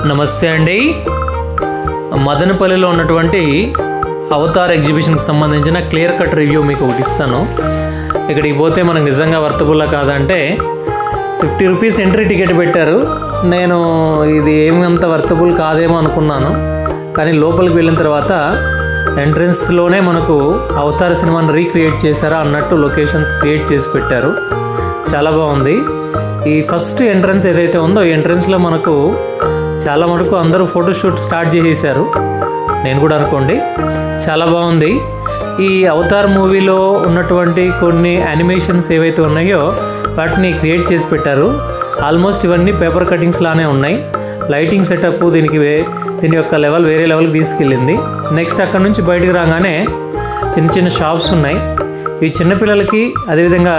నమస్తే అండి. మదనపల్లిలో ఉన్నటువంటి అవతార్ ఎగ్జిబిషన్కి సంబంధించిన క్లియర్ కట్ రివ్యూ మీకు ఒకటి ఇస్తాను. ఇక్కడికి పోతే మనకు నిజంగా వర్తబుల్లా కాదంటే 50 రూపీస్ ఎంట్రీ టికెట్ పెట్టారు. నేను ఇది ఏమంత వర్తబుల్ కాదేమో అనుకున్నాను, కానీ లోపలికి వెళ్ళిన తర్వాత ఎంట్రన్స్లోనే మనకు అవతార్ సినిమాని రీక్రియేట్ చేశారా అన్నట్టు లొకేషన్స్ క్రియేట్ చేసి పెట్టారు. చాలా బాగుంది. ఈ ఫస్ట్ ఎంట్రన్స్ ఏదైతే ఉందో ఈ ఎంట్రన్స్లో మనకు చాలా మటుకు అందరూ ఫోటోషూట్ స్టార్ట్ చేసేసారు. నేను కూడా అనుకోండి, చాలా బాగుంది. ఈ అవతార్ మూవీలో ఉన్నటువంటి కొన్ని యానిమేషన్స్ ఏవైతే ఉన్నాయో వాటిని క్రియేట్ చేసి పెట్టారు. ఆల్మోస్ట్ ఇవన్నీ పేపర్ కటింగ్స్ లానే ఉన్నాయి. లైటింగ్ సెటప్ దీని యొక్క లెవెల్ వేరే లెవెల్కి తీసుకెళ్ళింది. నెక్స్ట్ అక్కడ నుంచి బయటికి రాగానే చిన్న చిన్న షాప్స్ ఉన్నాయి. ఈ చిన్నపిల్లలకి అదేవిధంగా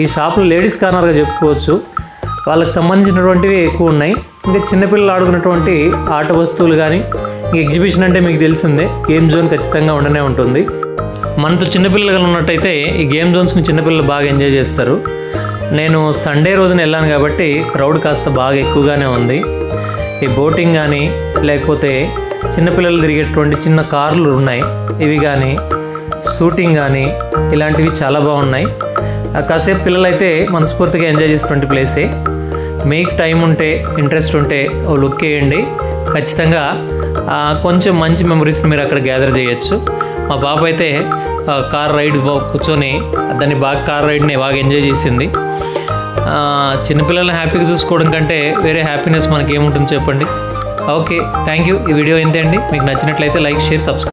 ఈ షాపులు లేడీస్ కార్నర్గా చెప్పుకోవచ్చు. వాళ్ళకి సంబంధించినటువంటివి ఎక్కువ ఉన్నాయి. ఇంకా చిన్నపిల్లలు ఆడుకున్నటువంటి ఆట వస్తువులు కానీ, ఈ ఎగ్జిబిషన్ అంటే మీకు తెలిసిందే, గేమ్ జోన్ ఖచ్చితంగా ఉండనే ఉంటుంది. మనతో చిన్నపిల్లలు ఉన్నట్టయితే ఈ గేమ్ జోన్స్ని చిన్నపిల్లలు బాగా ఎంజాయ్ చేస్తారు. నేను సండే రోజున వెళ్ళాను కాబట్టి క్రౌడ్ కాస్త బాగా ఎక్కువగానే ఉంది. ఈ బోటింగ్ కానీ లేకపోతే చిన్నపిల్లలు తిరిగేటువంటి చిన్న కార్లు ఉన్నాయి, ఇవి కానీ షూటింగ్ కానీ ఇలాంటివి చాలా బాగున్నాయి. కాసేపు పిల్లలైతే మనస్ఫూర్తిగా ఎంజాయ్ చేసేటువంటి ప్లేసే. మీకు టైం ఉంటే ఇంట్రెస్ట్ ఉంటే ఓ లుక్ వేయండి. ఖచ్చితంగా కొంచెం మంచి మెమరీస్ని మీరు అక్కడ గ్యాదర్ చేయొచ్చు. మా పాప అయితే కార్ రైడ్ కూర్చొని కార్ రైడ్ని బాగా ఎంజాయ్ చేసింది. చిన్నపిల్లల్ని హ్యాపీగా చూసుకోవడం కంటే వేరే హ్యాపీనెస్ మనకి ఏముంటుంది చెప్పండి. Okay, thank you. ఈ వీడియో ఇంతే అండి. మీకు నచ్చినట్లయితే లైక్, షేర్, సబ్స్క్రైబ్.